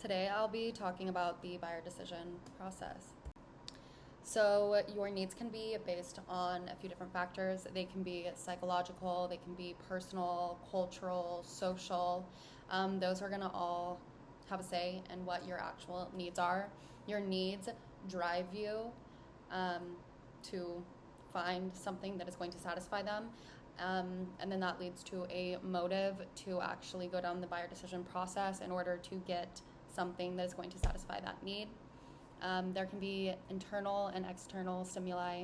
Today I'll be talking about the buyer decision process. So your needs can be based on a few different factors. They can be psychological, they can be personal, cultural, social. Those are going to all have a say in what your actual needs are. Your needs drive you to find something that is going to satisfy them. And then that leads to a motive to actually go down the buyer decision process in order to get something that is going to satisfy that need. There can be internal and external stimuli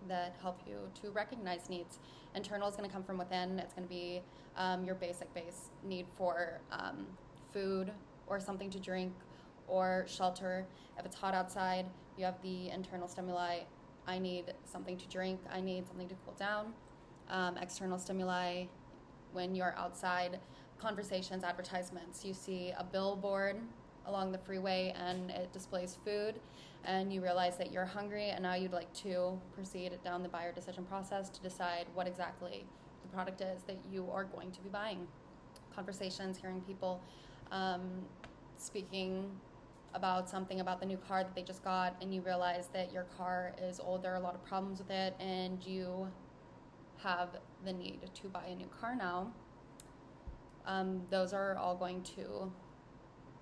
that help you to recognize needs. Internal is going to come from within. It's going to be your basic base need for food or something to drink or shelter. If it's hot outside, you have the internal stimuli. I need something to drink. I need something to cool down. External stimuli, when you're outside, conversations, advertisements. You see a billboard along the freeway and it displays food and you realize that you're hungry and now you'd like to proceed down the buyer decision process to decide what exactly the product is that you are going to be buying. Conversations, hearing people speaking about something about the new car that they just got and you realize that your car is old, there are a lot of problems with it, and you have the need to buy a new car now. Those are all going to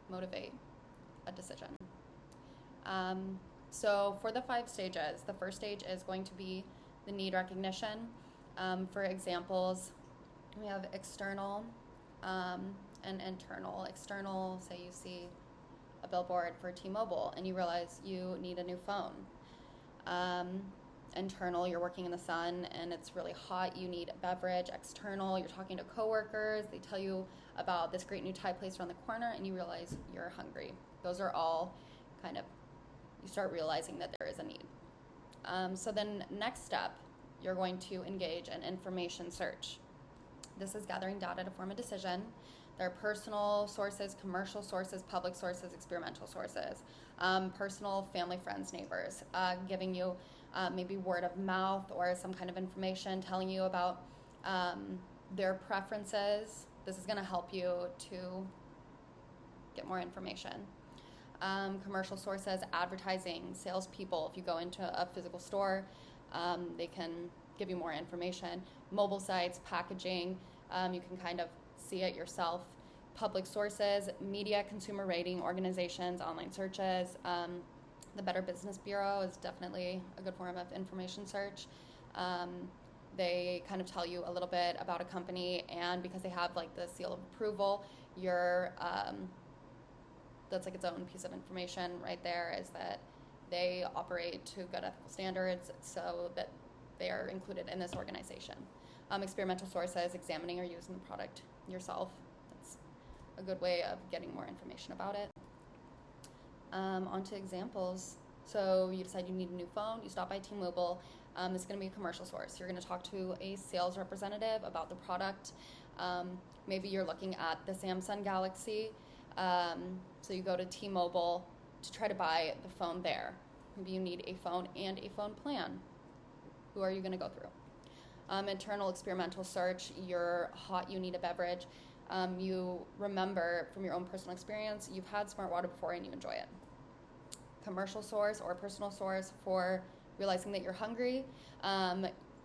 motivate a decision. So for the 5 stages, the first stage is going to be the need recognition. For examples, we have external and internal. External, say you see a billboard for T-Mobile and you realize you need a new phone. Internal, you're working in the sun and it's really hot, you need a beverage. External, you're talking to coworkers, they tell you about this great new Thai place around the corner and you realize you're hungry. Those are all kind of, you start realizing that there is a need. So then next step, you're going to engage in information search. This is gathering data to form a decision. There are personal sources, commercial sources, public sources, experimental sources. Personal, family, friends, neighbors, giving you maybe word of mouth or some kind of information telling you about their preferences. This is going to help you to get more information. Commercial sources, advertising, salespeople. If you go into a physical store, they can give you more information. Mobile sites, packaging, you can kind of see it yourself. Public sources, media, consumer rating organizations, online searches. The Better Business Bureau is definitely a good form of information search. They kind of tell you a little bit about a company, and because they have like the seal of approval, that's like its own piece of information right there, is that they operate to good ethical standards so that they are included in this organization. Experimental sources, examining or using the product yourself. That's a good way of getting more information about it. On to examples. So you decide you need a new phone, you stop by T-Mobile. This is going to be a commercial source. You're going to talk to a sales representative about the product. Maybe you're looking at the Samsung Galaxy. So you go to T-Mobile to try to buy the phone there. Maybe you need a phone and a phone plan. Who are you going to go through? Internal experimental search, you're hot, you need a beverage. You remember from your own personal experience, you've had smart water before and you enjoy it. Commercial source or personal source for realizing that you're hungry.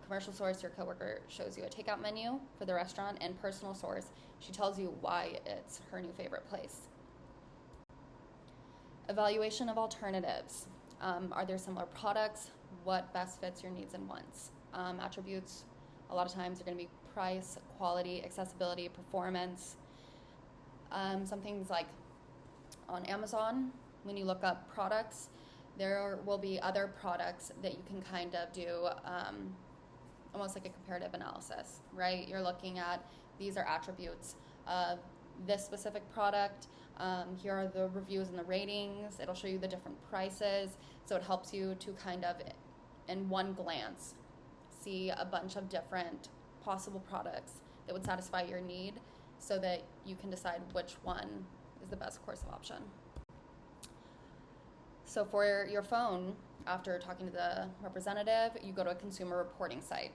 Commercial source, your coworker shows you a takeout menu for the restaurant, and personal source, she tells you why it's her new favorite place. Evaluation of alternatives. Are there similar products? What best fits your needs and wants? Attributes, a lot of times are going to be price, quality, accessibility, performance. Some things like on Amazon, when you look up products, there will be other products that you can kind of do almost like a comparative analysis, right? You're looking at, these are attributes of this specific product. Here are the reviews and the ratings. It'll show you the different prices. So it helps you to kind of, in one glance, see a bunch of different possible products that would satisfy your need so that you can decide which one is the best course of option. So for your phone, after talking to the representative, you go to a consumer reporting site,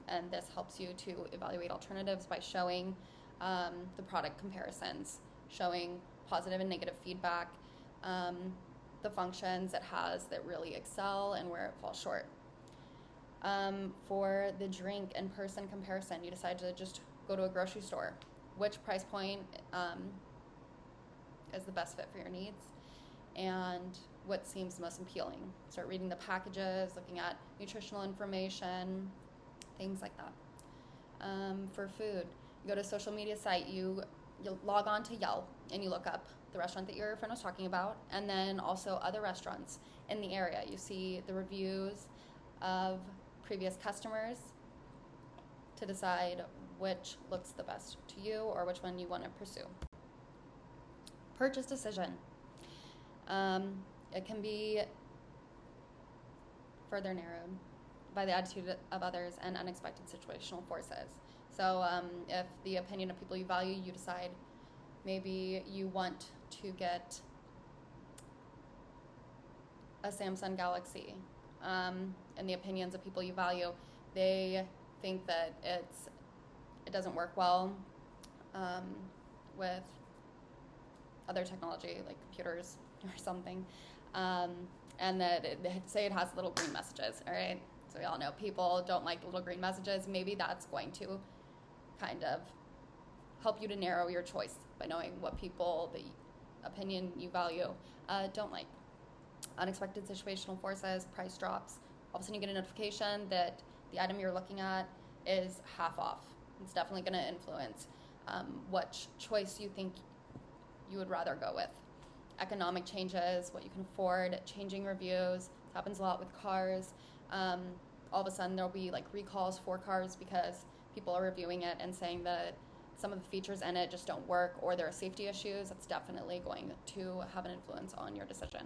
and this helps you to evaluate alternatives by showing the product comparisons, showing positive and negative feedback, the functions it has that really excel and where it falls short. For the drink in person comparison, you decide to just go to a grocery store. Which price point is the best fit for your needs, and what seems most appealing. Start reading the packages, looking at nutritional information, things like that. For food, you go to a social media site, you log on to Yelp and you look up the restaurant that your friend was talking about, and then also other restaurants in the area. You see the reviews of previous customers to decide which looks the best to you or which one you want to pursue. Purchase decision. It can be further narrowed by the attitude of others and unexpected situational forces. So if the opinion of people you value, you decide maybe you want to get a Samsung Galaxy, and the opinions of people you value, they think that it doesn't work well with other technology like computers or something, and that say it has little green messages. All right, so we all know people don't like little green messages. Maybe that's going to kind of help you to narrow your choice by knowing what people, the opinion you value, don't like. Unexpected situational forces, price drops. All of a sudden you get a notification that the item you're looking at is half off. It's definitely going to influence what choice you think you would rather go with. Economic changes, what you can afford, changing reviews. This happens a lot with cars. All of a sudden there'll be like recalls for cars because people are reviewing it and saying that some of the features in it just don't work, or there are safety issues. That's definitely going to have an influence on your decision.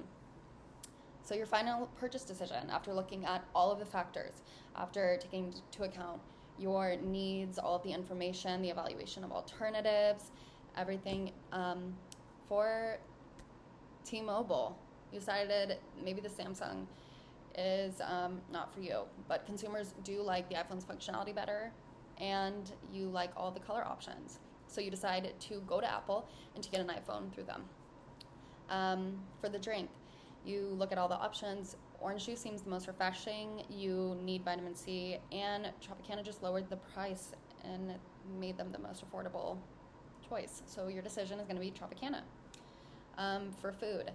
So your final purchase decision, after looking at all of the factors, after taking into account your needs, all of the information, the evaluation of alternatives, everything, for T-Mobile, you decided maybe the Samsung is not for you, but consumers do like the iPhone's functionality better, and you like all the color options. So you decide to go to Apple and to get an iPhone through them. For the drink, you look at all the options. Orange juice seems the most refreshing. You need vitamin C, and Tropicana just lowered the price and made them the most affordable choice. So your decision is going to be Tropicana. For food,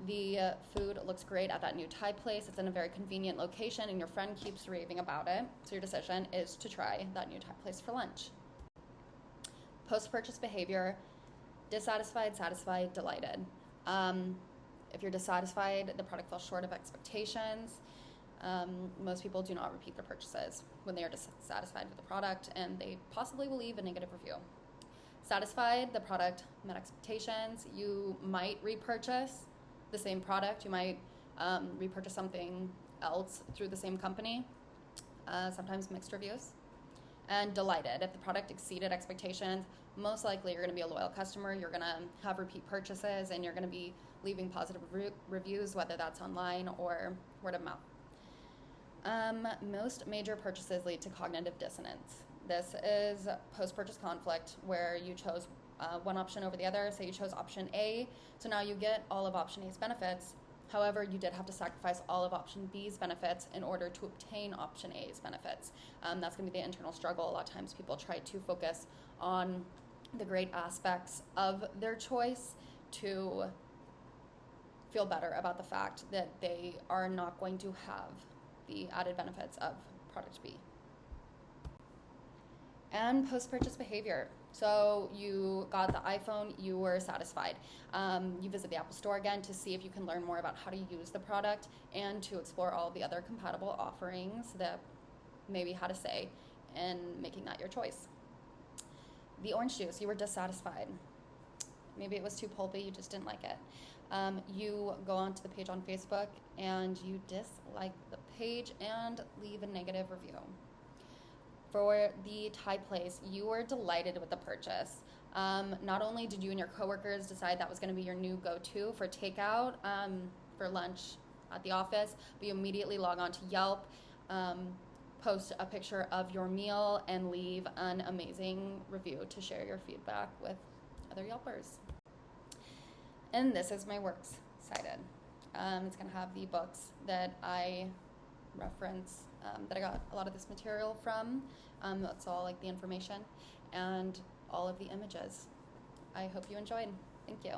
the food looks great at that new Thai place. It's in a very convenient location, and your friend keeps raving about it. So your decision is to try that new Thai place for lunch. Post-purchase behavior, dissatisfied, satisfied, delighted. If you're dissatisfied, the product falls short of expectations. Most people do not repeat their purchases when they are dissatisfied with the product, and they possibly will leave a negative review. Satisfied, the product met expectations. You might repurchase the same product. You might repurchase something else through the same company. Sometimes mixed reviews. And delighted, if the product exceeded expectations, most likely you're going to be a loyal customer. You're going to have repeat purchases, and you're going to be leaving positive reviews, whether that's online or word of mouth. Most major purchases lead to cognitive dissonance. This is post-purchase conflict, where you chose one option over the other. Say you chose option A, so now you get all of option A's benefits. However, you did have to sacrifice all of option B's benefits in order to obtain option A's benefits. That's going to be the internal struggle. A lot of times people try to focus on the great aspects of their choice to feel better about the fact that they are not going to have the added benefits of product B. And post-purchase behavior. So you got the iPhone, you were satisfied. You visit the Apple Store again to see if you can learn more about how to use the product and to explore all of the other compatible offerings that maybe had a say in making that your choice. The orange juice, you were dissatisfied. Maybe it was too pulpy, you just didn't like it. You go onto the page on Facebook and you dislike the page and leave a negative review. For the Thai place, you were delighted with the purchase. Not only did you and your coworkers decide that was going to be your new go-to for takeout for lunch at the office, but you immediately log on to Yelp, post a picture of your meal, and leave an amazing review to share your feedback with other Yelpers. And this is my works cited. It's going to have the books that I reference, that I got a lot of this material from. That's all like the information and all of the images. I hope you enjoyed. Thank you.